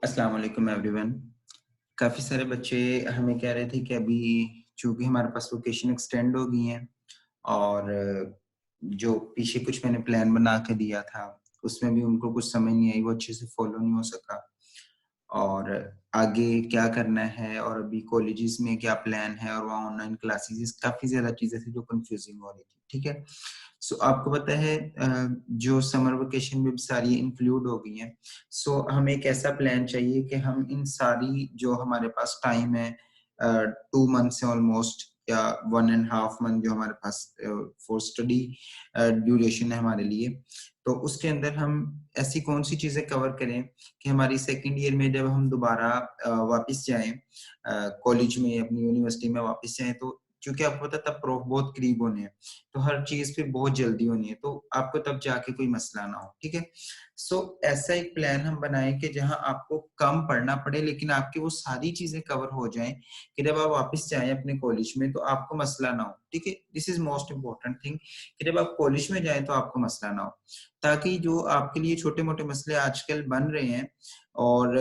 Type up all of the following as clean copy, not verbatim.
अस्सलाम वालेकुम एवरीवन। काफ़ी सारे बच्चे हमें कह रहे थे कि अभी चूँकि हमारे पास वेकेशन एक्सटेंड हो गई हैं और जो पीछे कुछ मैंने प्लान बना के दिया था, उसमें भी उनको कुछ समझ नहीं आई, वो अच्छे से फ़ॉलो नहीं हो सका और आगे क्या करना है और अभी कॉलेजेस में क्या प्लान है और वहाँ ऑनलाइन क्लासेस काफ़ी ज़्यादा चीज़ें थी जो कन्फ्यूज़िंग हो रही थी, ठीक है? सो आपको पता है जो समर वेकेशन में भी सारी इंक्लूड हो गई हैं। सो हमें एक ऐसा प्लान चाहिए कि हम इन सारी जो हमारे पास टाइम है 2 मंथ्स है ऑलमोस्ट या 1 एंड हाफ मंथ जो हमारे पास फॉर स्टडी ड्यूरेशन है हमारे लिए, तो उसके अंदर हम ऐसी कौन-सी चीज़ें कवर करें कि हमारी सेकंड ईयर में जब हम दोबारा वापस जाएँ कॉलेज में अपनी यूनिवर्सिटी में वापस जाएँ तो क्योंकि आपको पता है तब प्रूफ बहुत करीब होने हैं। तो हर चीज़ फिर बहुत जल्दी होनी है, तो आपको तब जाके कोई मसला ना हो, ठीक है? सो ऐसा एक प्लान हम बनाएँ कि जहाँ आपको कम पढ़ना पड़े लेकिन आपकी वो सारी चीज़ें कवर हो जाएँ कि जब आप वापस जाएँ अपने कॉलेज में तो आपको मसला ना हो, ठीक है? This is most important thing कि जब आप कॉलेज में जाएँ तो आपको मसला ना हो। ताकि जो आपके लिए छोटे-मोटे मसले आजकल बन रहे हैं और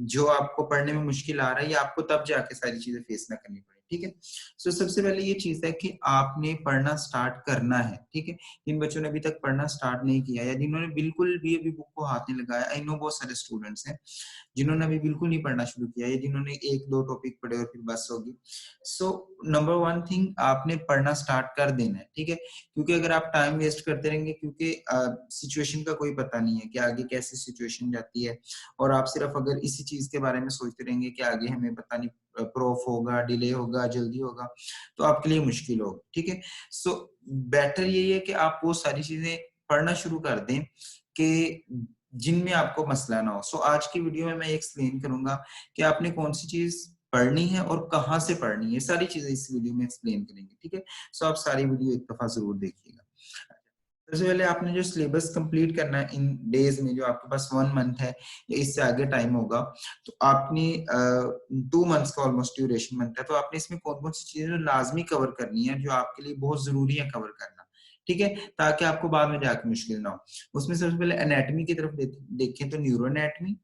जो आपको पढ़ने में मुश्किल आ रहा है, ये आपको तब जाके सारी चीज़ें फेस ना करनी पड़े, ठीक है? सो सबसे पहले ये चीज़ है कि आपने पढ़ना स्टार्ट करना है, ठीक है? जिन बच्चों ने अभी तक पढ़ना स्टार्ट नहीं किया या जिन्होंने बिल्कुल भी अभी बुक को हाथ नहीं लगाया, आई नो बहुत सारे स्टूडेंट्स हैं, जिन्होंने अभी बिल्कुल नहीं पढ़ना शुरू किया या जिन्होंने 1-2 टॉपिक पढ़े और फिर बस होगी। सो नंबर 1 थिंग आपने पढ़ना स्टार्ट कर देना है, ठीक है? क्योंकि अगर आप टाइम वेस्ट करते रहेंगे क्योंकि सिचुएशन का कोई पता नहीं है कि आगे कैसी सिचुएशन जाती है और आप सिर्फ अगर इसी चीज़ के बारे में सोचते रहेंगे कि आगे हमें पता नहीं प्रॉफ होगा, डिले होगा, जल्दी होगा, तो आपके लिए मुश्किल होगा, ठीक है? सो बेटर यही है कि आप वो सारी चीज़ें पढ़ना शुरू कर दें कि जिनमें आपको मसला ना हो। सो आज की वीडियो में मैं एक्सप्लेन करूँगा कि आपने कौन-सी चीज़ पढ़नी है और कहाँ से पढ़नी है, ये सारी चीज़ें इस वीडियो में एक्सप्लेन करेंगे, ठीक है? सो आप सारी वीडियो एक दफ़ा ज़रूर देखिएगा। सबसे पहले आपने जो सिलेबस कंप्लीट करना है इन डेज़ में जो आपके पास 1 मंथ है या इससे आगे टाइम होगा, तो आपने 2 मंथ्स का ऑलमोस्ट ड्यूरेशन बनता है, तो आपने इसमें कौन-कौन सी चीज़ें जो लाज़मी कवर करनी है, जो आपके लिए बहुत ज़रूरी है कवर करना, ठीक है? ताकि आपको बाद में जाके मुश्किल ना हो। उसमें सबसे पहले एनाटॉमी की तरफ देखें तो न्यूरो एनाटॉमी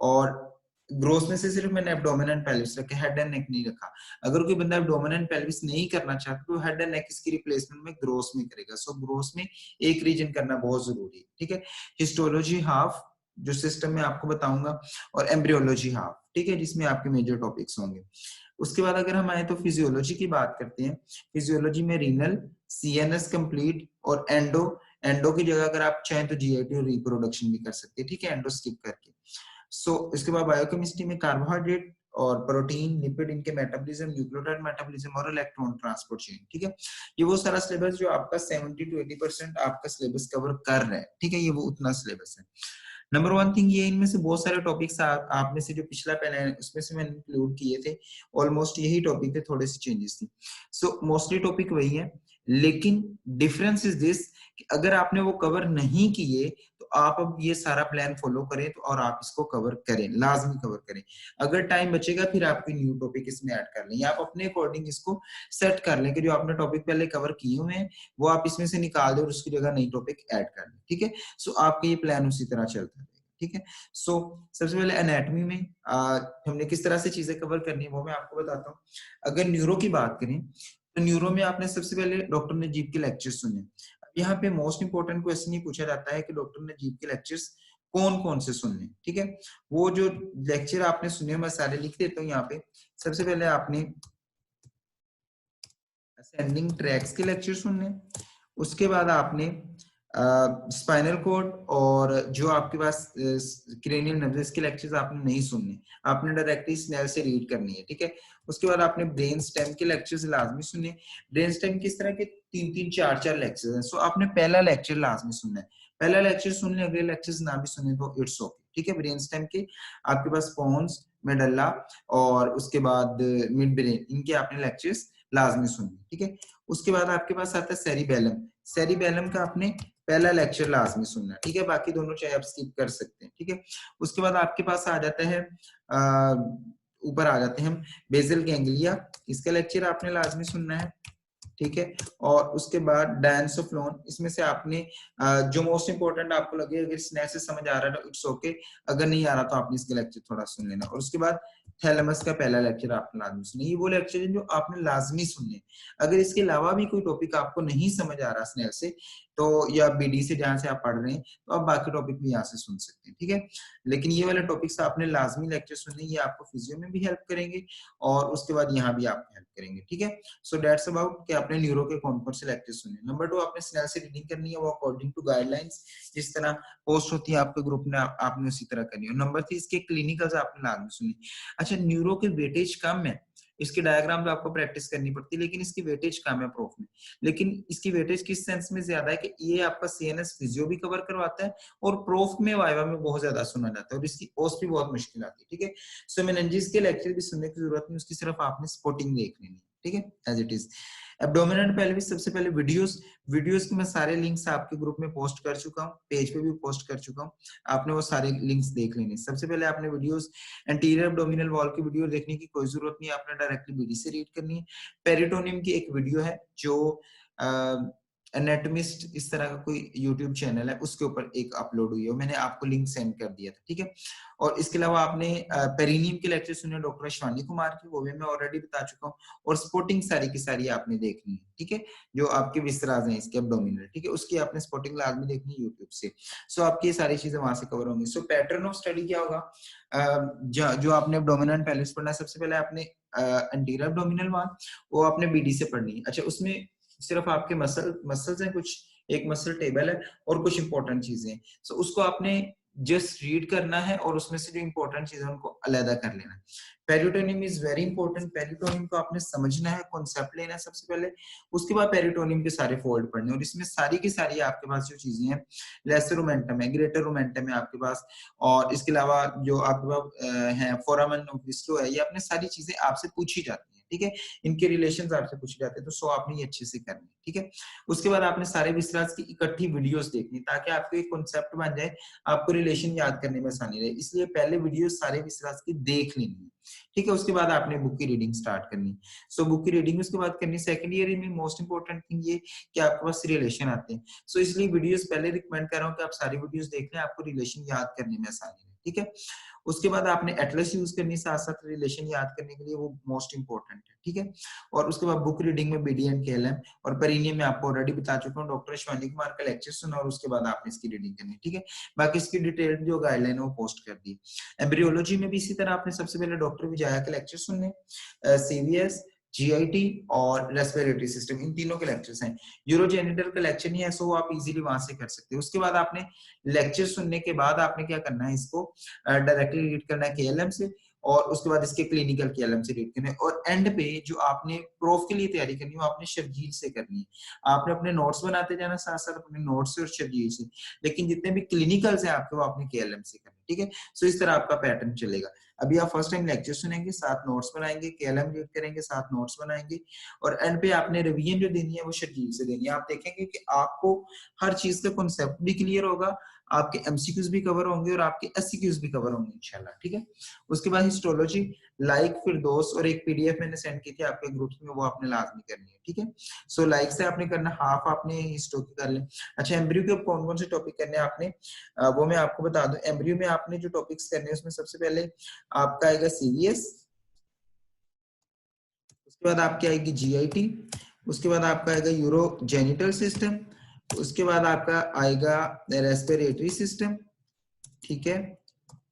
और ग्रोथ में से सिर्फ मैंने एब्डोमेन एंड पेल्विस रखे, हेड एंड नेक नहीं रखा। अगर कोई बंदा एब्डोमेन एंड पेल्विस नहीं करना चाहता, तो हेड एंड नेक इसकी रिप्लेसमेंट में ग्रोथ में करेगा। सो ग्रोथ में एक रीजन करना बहुत ज़रूरी है, ठीक है? हिस्टोलॉजी हाफ जो सिस्टम में आपको बताऊँगा और एम्ब्रियोलॉजी हाफ, ठीक है? जिसमें आपके मेजर टॉपिक्स होंगे। उसके बाद अगर हम आएँ तो फिजियोलॉजी की बात करते हैं। फिजियोलॉजी में रीनल, सीएनएस कंप्लीट और एंडो, एंडो की जगह अगर आप चाहें तो जीआईटी और रिप्रोडक्शन भी कर सकते हैं, ठीक है? एंडो स्किप करके। इसके बाद बायोकेमिस्ट्री में कार्बोहाइड्रेट और प्रोटीन, लिपिड इनके मेटाबॉलिज्म, न्यूक्लियोटाइड मेटाबॉलिज्म और इलेक्ट्रॉन ट्रांसपोर्ट चेन, ठीक है? ये वो सारा सिलेबस जो आपका 70 टू 80% आपका सिलेबस कवर कर रहा है, ठीक है? ये वो उतना सिलेबस है। नंबर 1 थिंग ये इनमें से बहुत सारे टॉपिक्स आप में से जो पिछला पहले है उसमें से मैंने इंक्लूड किए थे। ऑलमोस्ट यही टॉपिक थे, थोड़े से चेंजेस थी। सो मोस्टली टॉपिक वही है, लेकिन डिफरेंस इज़ दिस कि अगर आपने वो कवर नहीं किए, तो आप अब ये सारा प्लान फॉलो करें तो और आप इसको कवर करें, लाज़मी कवर करें। अगर टाइम बचेगा फिर आप कोई न्यू टॉपिक इसमें ऐड कर लें या आप अपने अकॉर्डिंग इसको सेट कर लें कि जो आपने टॉपिक पहले कवर किए हुए हैं, वो आप इसमें से निकाल दें और उसकी जगह नई टॉपिक ऐड कर लें, ठीक है? सो आपका ये प्लान उसी तरह चलता रहेगा, ठीक है? सो सबसे पहले एनाटॉमी में हमने किस तरह से चीज़ें कवर करनी है वो मैं आपको बताता हूँ। अगर न्यूरो की बात करें, तो न्यूरो में आपने सबसे पहले डॉक्टर नजीब के लेक्चर सुने। अब यहाँ पे मोस्ट इम्पोर्टेंट क्वेश्चन ये पूछा जाता है कि डॉक्टर नजीब के लेक्चर्स कौन-कौन से सुनने, ठीक है? वो जो लेक्चर आपने सुने मैं सारे लिख देता हूँ यहाँ पे। सबसे पहले आपने असेंडिंग ट्रैक्स के लेक्चर सुनने, उसके बाद आपने स्पाइनल कॉर्ड और जो आपके पास क्रेनियल नर्व इसके लेक्चर्स आपने नहीं सुनने, आपने डायरेक्टली स्नेल से रीड करनी है, ठीक है? उसके बाद आपने ब्रेन स्टेम के लेक्चर्स लाजमी सुनने। ब्रेन स्टेम किस तरह के 3-3 4-4 लेक्चर्स हैं, सो आपने पहला लेक्चर लाजमी सुनना है। पहला लेक्चर सुन लें, अगले लेक्चर्स ना भी सुने तो इट्स ओके, ठीक है? ब्रेन स्टेम के आपके पास पोन्स, मेडल्ला और उसके बाद मिड ब्रेन इनके आपने लेक्चर्स लाजमी सुनने, ठीक है? उसके बाद आपके पास आता है सेरिबेलम। सेरिबेलम का आपने पहला लेक्चर लाजमी सुनना है, ठीक है? बाकी दोनों चाहे आप स्किप कर सकते हैं, ठीक है? उसके बाद आपके पास आ जाता है ऊपर आ जाते हैं हम बेसल गैंग्लिया, इसका लेक्चर आपने लाजमी सुनना है, ठीक है। और उसके बाद डांस ऑफ लोन, इसमें से आपने जो मोस्ट इंपोर्टेंट आपको लगे, अगर स्नेह से समझ आ रहा है तो इट्स ओके, अगर नहीं आ रहा तो आपने इसके लेक्चर थोड़ा सुन लेना। और उसके बाद थैलेमस का पहला लेक्चर आपने लाजमी सुनना, ये वो लेक्चर है जो आपने लाजमी सुनने। अगर इसके अलावा भी कोई टॉपिक आपको नहीं समझ आ रहा स्नेह से, तो या बीडी से जहां से आप पढ़ रहे हैं, तो आप बाकी टॉपिक भी यहाँ से सुन सकते हैं, ठीक है। लेकिन ये वाले टॉपिक्स आपने लाजमी लेक्चर सुनने, ये आपको फिजियो में भी हेल्प करेंगे और उसके बाद यहाँ भी आपको हेल्प करेंगे, ठीक है। सो दैट्स अबाउट कि आपने न्यूरो के कौन कौन से लेक्चर सुने। नंबर 2, आपने स्नेल से रीडिंग करनी है, वो अकॉर्डिंग टू गाइडलाइंस जिस तरह पोस्ट होती है आपके ग्रुप में, आपने उसी तरह करनी है। नंबर 3, इसके क्लिनिकल्स आपने लाजमी सुनी। अच्छा, न्यूरो के वेटेज कम है, इसके डायग्राम तो आपको प्रैक्टिस करनी पड़ती है, लेकिन इसकी वेटेज कम है प्रूफ में। लेकिन इसकी वेटेज किस सेंस में ज्यादा है कि ये आपका सीएनएस फिजियो भी कवर करवाता है और प्रूफ में वाइवा में बहुत ज्यादा सुना जाता है और इसकी ओस भी बहुत मुश्किल आती है, ठीक है। सो मेनिंजिस के लेक्चर भी सुनने की जरूरत नहीं, उसकी सिर्फ आपने स्पॉटिंग देख लेनी है, ठीक है, as it is. Abdominal and pelvis, सबसे पहले वीडियोस के मैं सारे लिंक्स आपके ग्रुप में पोस्ट कर चुका हूँ, पेज पे भी पोस्ट कर चुका हूँ, आपने वो सारे लिंक्स देख लेने। सबसे पहले आपने वीडियोस एंटीरियर एब्डोमिनल वॉल की वीडियो देखने की कोई जरूरत नहीं है, आपने डायरेक्टली बीडी से रीड करनी है। पेरिटोनियम की एक वीडियो है जो एनाटॉमिस्ट इस तरह का कोई यूट्यूब चैनल है, उसके ऊपर एक अपलोड हुई है, मैंने आपको लिंक सेंड कर दिया था, ठीक है। और इसके अलावा आपने पेरिनियम के लेक्चर सुने डॉक्टर शिवानी कुमार की, वो भी मैं ऑलरेडी बता चुका हूँ। और स्पोर्टिंग सारी की सारी आपने देखनी है, ठीक है, जो आपके विसराज हैं इसके एब्डोमिनल, ठीक है, उसकी आपने स्पोर्टिंग लाजमी देखनी है यूट्यूब से। सो आपकी ये सारी चीजें वहां से कवर होंगी। सो पैटर्न ऑफ स्टडी क्या होगा, जो आपने एब्डोमिनल एंड पेल्विस पढ़ना है, सबसे पहले आपने एंटीरियर एब्डोमिनल वॉल, वो आपने बीडी से पढ़नी है। अच्छा, उसमें सिर्फ आपके मसल्स हैं कुछ, एक मसल टेबल है और कुछ इंपॉर्टेंट चीजें हैं, सो उसको आपने जस्ट रीड करना है और उसमें से जो इंपॉर्टेंट चीजें उनको अलग कर लेना है। Peritoneum is very important, peritoneum को आपने समझना है, कॉन्सेप्ट लेना है सबसे पहले, उसके बाद पेरिटोनियम के सारे फोल्ड पढ़ने हैं और इसमें सारी की सारी आपके पास जो चीजें हैं, लेसर रोमेंटम है, ग्रेटर रोमेंटम है आपके पास, और इसके अलावा जो आपके पास है फोरामन ऑफ विस्लो है, ये आपने सारी चीजें आपसे पूछी जाती है, ठीक है, इनके रिलेशंस आपसे पूछे जाते हैं, तो सो आपने ये अच्छे से करनी है, ठीक है। उसके बाद आपने सारे विसराज की इकट्ठी वीडियोस देखनी ताकि आपको एक कॉन्सेप्ट बन जाए, आपको रिलेशन याद करने में आसानी रहे, इसलिए पहले वीडियो सारे विसराज की देख लेनी है, ठीक है। उसके बाद आपने बुक की रीडिंग स्टार्ट करनी, सो बुक की रीडिंग उसके बाद करनी। सेकंड ईयर में मोस्ट इंपोर्टेंट थिंग ये कि आपके पास रिलेशन आते हैं, सो इसलिए वीडियोस पहले रिकमेंड कर रहा हूँ कि आप सारी वीडियोस देख लें, आपको रिलेशन याद करने में आसानी रहे, ठीक है। उसके बाद आपने एटलस यूज करनी साथ साथ रिलेशन याद करने के लिए, वो मोस्ट इंपोर्टेंट है, ठीक है। और उसके बाद बुक रीडिंग में बीडी एंड केएलएम और पेरिनियम में आपको ऑलरेडी बता चुका हूँ, डॉक्टर शिवानी कुमार का लेक्चर सुना और उसके बाद आपने इसकी रीडिंग करनी, ठीक है। बाकी इसकी डिटेल जो गाइडलाइन है वो पोस्ट कर दी। एम्ब्रियोलॉजी में भी इसी तरह आपने सबसे पहले डॉक्टर विजया के लेक्चर सुनने, सीवीएस, जीआईटी और रेस्पिरेटरी सिस्टम, इन तीनों के लेक्चर्स हैं। यूरोजेनिटल का लेक्चर नहीं है, सो आप इजीली वहां से कर सकते हो। उसके बाद आपने लेक्चर सुनने के बाद आपने क्या करना है, इसको डायरेक्टली रीड करना है केएलएम से और उसके बाद इसके क्लिनिकल केएलएम से रीड करना है। और एंड पे जो आपने प्रूफ के लिए तैयारी करनी है वो आपने शर्जील से करनी है, आपने अपने नोट्स बनाते जाना साथ साथ अपने नोट्स से और शर्जील से, लेकिन जितने भी क्लिनिकल्स हैं आपके वो आपने केएलएम से करने, ठीक है। सो इस तरह आपका पैटर्न चलेगा। अभी आप फर्स्ट टाइम लेक्चर सुनेंगे, साथ नोट्स बनाएंगे, केएलएम रीड करेंगे, साथ नोट्स बनाएंगे और एंड पे आपने रिवीजन जो देनी है वो शर्जील से देनी है। आप देखेंगे कि आपको हर चीज का कॉन्सेप्ट भी क्लियर होगा, आपके एमसीक्यूज भी कवर होंगे और आपके एससीक्यूज भी कवर होंगे इंशाल्लाह, ठीक है। उसके बाद हिस्टोलॉजी, लाइक, फिरदौस और एक पीडीएफ मैंने सेंड की थी आपके ग्रुप्स में, वो आपने लाजमी करनी है, ठीक है। सो लाइक से आपने करना, हाफ आपने हिस्टो की कर ले। अच्छा, एम्ब्रियो के कौन कौन से टॉपिक करने हैं आपने, वो मैं आपको बता दूं। एम्ब्रियो में आपने जो टॉपिक्स करने हैं उसमें सबसे पहले आपका आएगा सीवीएस, उसके बाद आपकी आएगी जीआईटी, उसके बाद आपका आएगा यूरोजेनिटल सिस्टम, उसके बाद आपका आएगा रेस्पिरेटरी सिस्टम, ठीक है,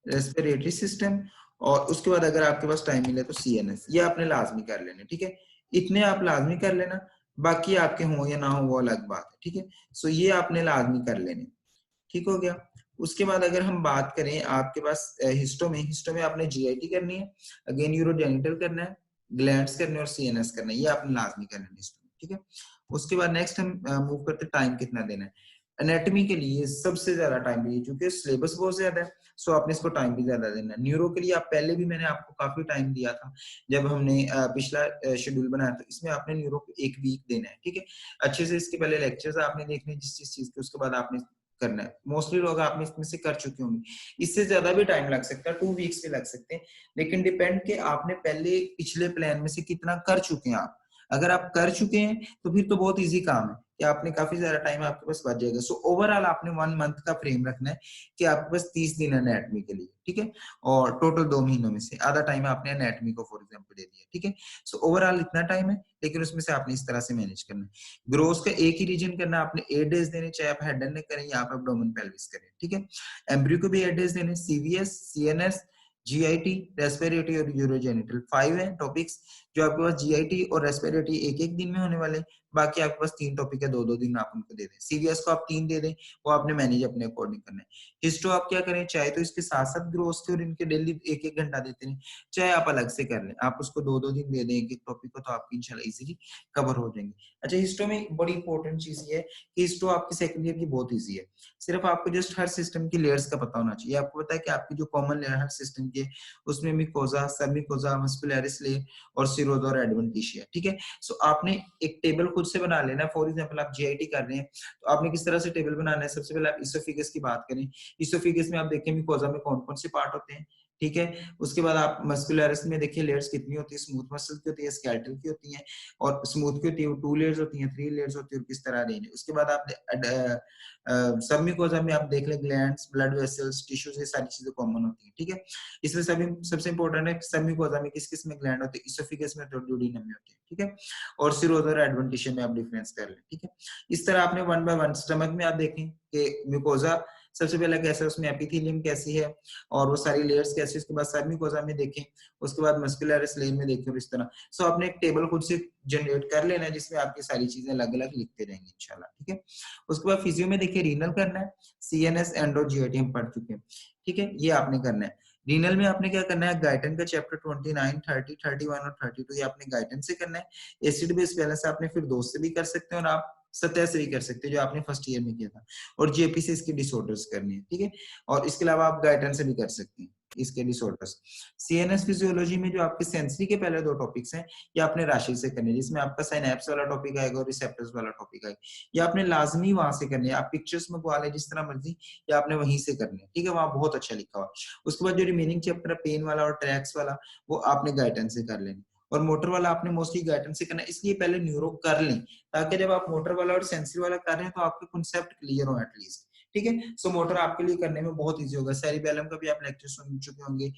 रेस्पिरेटरी सिस्टम, और उसके बाद अगर आपके पास टाइम मिले तो सीएनएस, ये आपने लाजमी कर लेना, ठीक है। इतने आप लाजमी कर लेना, बाकी आपके हो या ना हो वो अलग बात है, ठीक है। सो ये आपने लाजमी कर लेने, ठीक हो गया। उसके बाद अगर हम बात करें आपके पास हिस्टो में आपने जीआईटी करनी है, अगेन यूरोजेनिटल करना है, ग्लैंड्स करने और सीएनएस करना है, ये आपने लाजमी करना है हिस्टो में, ठीक है। उसके बाद नेक्स्ट हम मूव करते टाइम कितना देना है। एनाटॉमी के लिए सबसे ज्यादा टाइम चाहिए क्योंकि सिलेबस बहुत ज्यादा है, सो आपने इसको टाइम भी ज्यादा देना है। न्यूरो के लिए आप पहले भी मैंने आपको काफी टाइम दिया था जब हमने पिछला शेड्यूल बनाया था, इसमें आपने न्यूरो को 1 वीक देना है, ठीक है। अच्छे से इसके पहले लेक्चर्स आपने देखने जिस चीज के, उसके बाद आपने करना है। मोस्टली लोग आपने इसमें से कर चुके होंगे, इससे ज्यादा भी टाइम लग सकता है, 2 वीक्स भी लग सकते हैं, लेकिन डिपेंड के आपने पहले पिछले प्लान में से कितना कर चुके हैं आप। अगर आप कर चुके हैं तो फिर तो बहुत इजी काम है कि आपने काफी सारा टाइम आपके पास बच जाएगा। सो ओवरऑल आपने 1 मंथ का फ्रेम रखना है कि आपके पास 30 दिन है एनाटॉमी के लिए, ठीक है, और टोटल 2 महीनों में से आधा टाइम आपने एनाटॉमी को फॉर एग्जांपल दे दिया, ठीक है। सो ओवरऑल इतना टाइम है, लेकिन उसमें से आपने इस तरह से मैनेज करना है। ग्रोथ का एक ही रीजन करना है आपने, 8 डेज देने, चाहे आप हेड एंड नेक करें या आप एब्डोमेन पेल्विस करें, ठीक है। एम्ब्रियो को भी 8 डेज देने, सीवीएस, सीएनएस, जीआईटी, रेस्पिरेटरी और यूरोजेनिटल 5 है टॉपिक्स जो आपके पास। जीआईटी और रेस्पिरेटरी एक एक दिन में होने वाले, बाकी आपके पास 3 टॉपिक है, 2-2 दिन आप उनको दे दें। सीवीएस को आप 3 दे दें, वो आपने मैनेज अपने अकॉर्डिंग करना है। हिस्टो आप क्या करें, चाहे तो इसके साथ साथ ग्रोथ के और इनके डेली 1-1 घंटा देते हैं, चाहे आप अलग से कर लें, आप उसको 2-2 दिन दे दें एक एक टॉपिक को, तो आपकी इंशाल्लाह इजीली कवर हो जाएंगे। अच्छा, हिस्टो में बड़ी इंपॉर्टेंट चीज ये है कि हिस्टो आपकी सेकंड ईयर की बहुत इजी है। सिर्फ आपको जस्ट हर सिस्टम की लेयर्स का पता होना चाहिए। आपको पता है कि आपकी जो कॉमन लेयर हर सिस्टम की है, उसमें मिकोजा, सबमिकोजा, मस्कुलरिस लेयर और सिरोजा और एडवेंटिशिया, ठीक है। सो आपने एक टेबल खुद से बना लेना है। फॉर एग्जांपल आप जीआईटी कर रहे हैं, तो आपने किस तरह से टेबल बनाना है। सबसे पहले आप इसोफिगस की बात करें, इसोफिगस में आप देखें मिकोजा में कौन कौन से पार्ट होते हैं, ठीक है। उसके बाद आप मस्कुलरिस में देखिए लेयर्स कितनी होती है, स्मूथ मसल की होती है, स्केलेटल की होती है, और स्मूथ की होती है 2 लेयर्स होती हैं, 3 लेयर्स होती है, और किस तरह रेंज है। उसके बाद आप सबमिकोजा में आप देख लें ग्लैंड्स, ब्लड वेसल्स, टिश्यूज, ये सारी चीजें कॉमन होती है, ठीक है। इसमें सभी सबसे इंपॉर्टेंट है सबमिकोजा में किस किस में ग्लैंड होते हैं, इसोफिगस में तो ड्यूडेनम में होते हैं, ठीक है, और सिरोजा और एडवेंटिशिया में आप डिफरेंस कर लें, ठीक है। इस तरह आपने 1 बाय 1 स्टमक में आप देखें कि म्यूकोजा सबसे पहले कैसा है, उसमें एपिथेलियम कैसी है और वो सारी लेयर्स कैसी है। उसके बाद सबमिकोजा में देखें, उसके बाद मस्कुलरिस लेयर में देखें, और इस तरह। सो आपने एक टेबल खुद से जनरेट कर लेना है जिसमें आपकी सारी चीजें अलग अलग लिखते रहेंगे इंशाल्लाह, ठीक है। उसके बाद फिजियो में देखिए रीनल करना है, सीएनएस, एंडो, जीआईटी हम पढ़ चुके हैं, ठीक है, ये आपने करना है। रीनल में आपने क्या करना है, गाइटन का चैप्टर 29, 30, 31 और 32 ये आपने गाइटन से करना है। एसिड बेस बैलेंस आपने फिर 2 से भी कर सकते हैं, और आप सतह से भी कर सकते हैं जो आपने फर्स्ट ईयर में किया था, और जेपी से इसकी डिसऑर्डर्स करनी है, ठीक है। और इसके अलावा आप गाइटन से भी कर सकते हैं इसके डिसऑर्डर्स। सीएनएस फिजियोलॉजी में जो आपके सेंसरी के पहले 2 टॉपिक्स हैं, ये आपने राशि से करने हैं, जिसमें आपका साइनेप्स वाला टॉपिक आएगा और रिसेप्टर्स वाला टॉपिक आएगा। ये आपने लाजमी वहां से करनी है, आप पिक्चर्स मंगवा लें जिस तरह मर्जी, या आपने वहीं से करनी है, ठीक है, वहां बहुत अच्छा लिखा हुआ। उसके बाद जो रिमेनिंग चैप्टर है पेन वाला और ट्रैक्स वाला, वो आपने गाइडेंस से कर लेना, और मोटर वाला आपने मोस्टली गाइडेंस से करना है, इसलिए पहले न्यूरो कर लें, ताकि जब आप मोटर वाला और सेंसरी वाला कर रहे हैं तो आपके कॉन्सेप्ट क्लियर हो एटलीस्ट, ठीक है। सो मोटर आपके लिए करने में बहुत इजी होगा। सेरिबेलम का भी आप लेक्चर सुन चुके होंगे,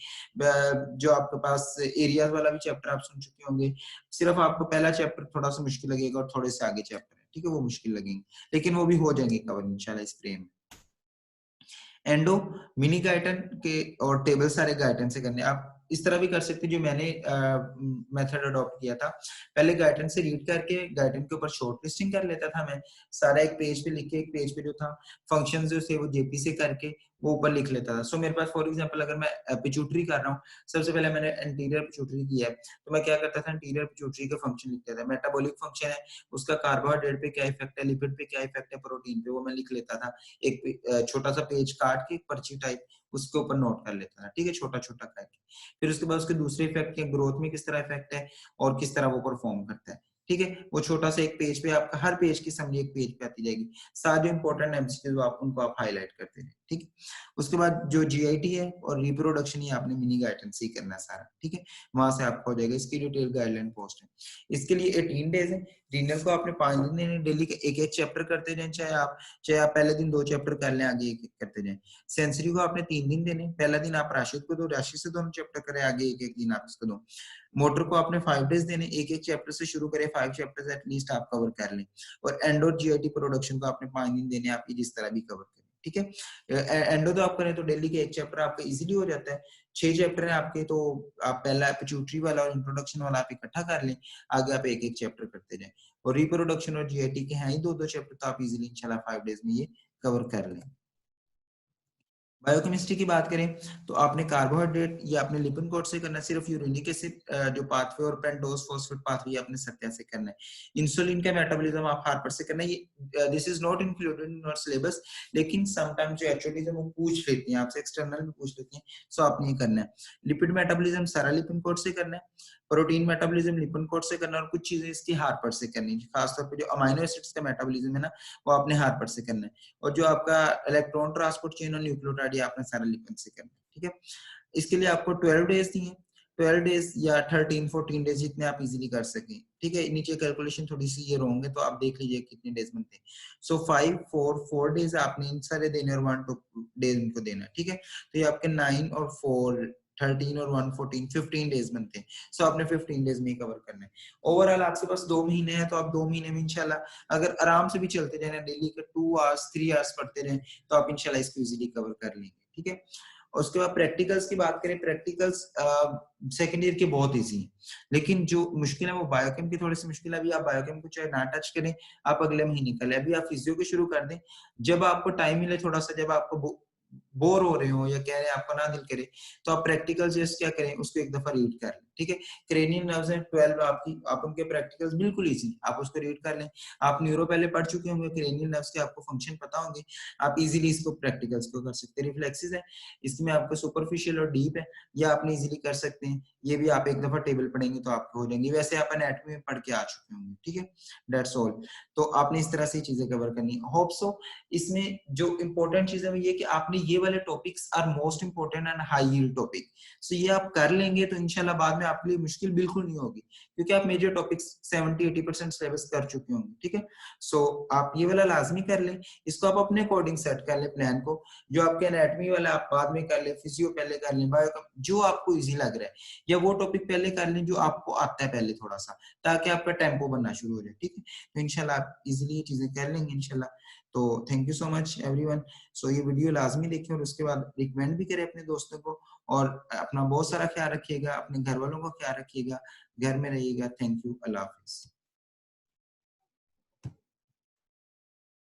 जो आपके पास एरियाज वाला भी चैप्टर आप सुन चुके होंगे। सिर्फ आपको पहला चैप्टर थोड़ा सा मुश्किल लगेगा, और थोड़े से आगे चैप्टर है, ठीक है, वो मुश्किल लगेंगे, लेकिन वो भी हो जाएंगे कवर इंशाल्लाह इस फ्रेम में। एंडो मिनी गाइटन के और टेबल सारे गाइटन से करने। आप इस तरह भी कर सकते हैं जो मैंने मेथड अडॉप्ट किया था। पहले गाइटन से रीड करके गाइटन के ऊपर शॉर्ट लिस्टिंग कर लेता था मैं, सारा एक पेज पे लिख के, एक पेज पे जो था फंक्शंस जो थे वो जेपी से करके वो ऊपर लिख लेता था। सो मेरे पास फॉर एग्जांपल अगर मैं पिट्यूटरी कर रहा हूँ, सबसे पहले मैंने एंटीरियर पिट्यूटरी किया है, तो मैं क्या करता था, एंटीरियर पिट्यूटरी का फंक्शन लिखता था। मेटाबॉलिक फंक्शन है, उसका कार्बोहाइड्रेट पे क्या इफेक्ट है, लिपिड पे क्या इफेक्ट है, प्रोटीन पे, वो मैं लिख लेता था। एक छोटा सा पेज काट के पर्ची टाइप उसके ऊपर नोट कर लेता था, ठीक है, छोटा छोटा करके। फिर उसके बाद उसके दूसरे इफेक्ट के, ग्रोथ में किस तरह इफेक्ट है और किस तरह वो परफॉर्म करता है, ठीक है, वो छोटा सा एक पेज पे आपका, हर पेज की समरी एक पेज पे आती जाएगी। सारे इंपॉर्टेंट एमसीक्यूज आप उनको आप हाईलाइट करते रहे, ठीक है। उसके बाद जो जीआईटी है और रिप्रोडक्शन, ये आपने मिनी गाइडेंस ही करना है सारा, ठीक है, वहां से आपको हो जाएगा। इसकी डिटेल गाइडलाइन पोस्ट है। इसके लिए 18 डेज है। रीनल को आपने 5 दिन देने, डेली के एक एक चैप्टर करते जाएं, चाहे आप पहले दिन 2 चैप्टर कर लें, आगे एक एक करते जाएं। सेंसरी को आपने 3 दिन देने, पहला दिन आप राशिद को दो, राशि से दोनों चैप्टर करें, आगे एक एक दिन आप इसको दो। मोटर को आपने 5 डेज देने, एक एक चैप्टर से शुरू करें, 5 चैप्टर्स एटलीस्ट आप कवर कर लें। और एंडो जीआईटी प्रोडक्शन को आपने 5 दिन देने, आप जिस तरह भी कवर करें, ठीक है। एंडो तो आप करें तो डेली के एक चैप्टर आपका इजीली हो जाता है। 6 चैप्टर है आपके, तो आप पहला पिट्यूटरी वाला और इंट्रोडक्शन वाला आप इकट्ठा कर लें, आगे आप एक एक चैप्टर करते जाएं। और रिप्रोडक्शन और जीआईटी के हैं ही 2-2 चैप्टर, तो आप इजीली इंशाल्लाह 5 डेज में ये कवर कर लें। बायोकेमिस्ट्री की बात करें तो आपने कार्बोहाइड्रेट या आपने लिपिड कोड से करना है, सिर्फ यूरिनिक एसिड जो पाथवे और पेंटोज फॉस्फेट पाथवे आपने सत्या से करना है। इंसुलिन का मेटाबॉलिज्म आप हार्पर से करना है। ये this is not included in your syllabus, लेकिन समटाइम जो एचओडीज है वो पूछ लेती हैं आपसे, एक्सटर्नल में पूछ लेती हैं, सो आपने ये करना है। लिपिड मेटाबॉलिज्म सारा लिपिड कोड से करना है। प्रोटीन मेटाबॉलिज्म लिपिड कोड से करना है, और कुछ चीजें इसकी हार्पर से करनी है, खासतौर पर जो अमाइनो एसिड्स का मेटाबॉलिज्म है ना, वो आपने हार्पर से करना है। और जो आपका इलेक्ट्रॉन ट्रांसपोर्ट चेन और न्यूक्लियोटाइड, ये आपने सारा लिपिड से करना है, ठीक है। इसके लिए आपको 12 डेज दिए, 12 डेज या 13-14 डेज जितने आप इजीली कर सकें, ठीक है। नीचे कैलकुलेशन थोड़ी सी ये रॉन्ग है तो आप देख लीजिए कितने डेज बनते हैं। सो 4 डेज आपने इन सारे देने और 1 डेज उनको देना, ठीक है। तो ये आपके 9 और 4 13 और 1 14 15 डेज बनते हैं। सो आपने 15 डेज में ही कवर करना है। ओवरऑल आपके पास 2 महीने हैं, तो आप 2 महीने में इंशाल्लाह अगर आराम से भी चलते जाए ना, डेली का 2 आवर्स 3 आवर्स पढ़ते रहें, तो आप इंशाल्लाह इसको इजीली कवर कर लेंगे, ठीक है। उसके बाद प्रैक्टिकल्स की बात करें, प्रैक्टिकल्स सेकंड ईयर के बहुत इजी हैं, लेकिन जो मुश्किल है वो बायोकेम की थोड़ी सी मुश्किल है। अभी आप बायोकेम को चाहे ना टच करें, आप अगले महीने कर लें। अभी आप फिजियो को शुरू कर दें, जब आपको टाइम मिले थोड़ा सा, जब आपको बोर हो रहे हो या कह रहे हैं आपका ना दिल करे, तो आप प्रैक्टिकल जस्ट क्या करें, उसको एक दफा रीड कर लें, ठीक है। क्रेनियल नर्व्स हैं 12 आपकी, आप उनके प्रैक्टिकल्स बिल्कुल इजी, आप उसको रीड कर लें। आप न्यूरो पहले पढ़ चुके होंगे, क्रेनियल नर्व्स के आपको फंक्शन पता होंगे, आप इजीली इसको प्रैक्टिकल्स को कर सकते हैं। रिफ्लेक्सेस है, इसमें आपको सुपरफिशियल और डीप है, या आप इजीली कर सकते हैं। ये भी आप एक दफा टेबल पढ़ेंगे तो आपको हो जाएंगे, वैसे आप एनाटॉमी में पढ़ के आ चुके होंगे, ठीक है। That's all. तो आपने इस तरह से चीजें कवर करनी है। होप सो इसमें जो इंपॉर्टेंट चीज है वो ये कि आपने ये वाले topics are most important and high yield topic, so ये आप कर लेंगे तो इंशाल्लाह बाद में आपके लिए मुश्किल बिल्कुल नहीं होगी, क्योंकि आप मेजर टॉपिक्स 70-80% सिलेबस कर चुके होंगे, ठीक है। सो आप ये वाला लाजमी कर लें, इसको आप अपने अकॉर्डिंग सेट कर लें प्लान को। जो आपके एनाटॉमी वाला आप बाद में कर लें, फिजियो पहले कर लें, बायो जो आपको इजी लग रहा है, या वो टॉपिक पहले कर लें जो आपको आता है पहले थोड़ा सा, ताकि आपका टेम्पो बनना शुरू हो जाए, ठीक है। तो इंशाल्लाह आप इजीली ये चीजें कर लेंगे इंशाल्लाह। तो thank you so much everyone. So ये वीडियो लाजमी देखें और उसके बाद रिकमेंड भी करें अपने दोस्तों को, और अपना बहुत सारा ख्याल रखिएगा, अपने घर वालों का ख्याल रखिएगा, घर में रहिएगा। Thank you, Allah Hafiz.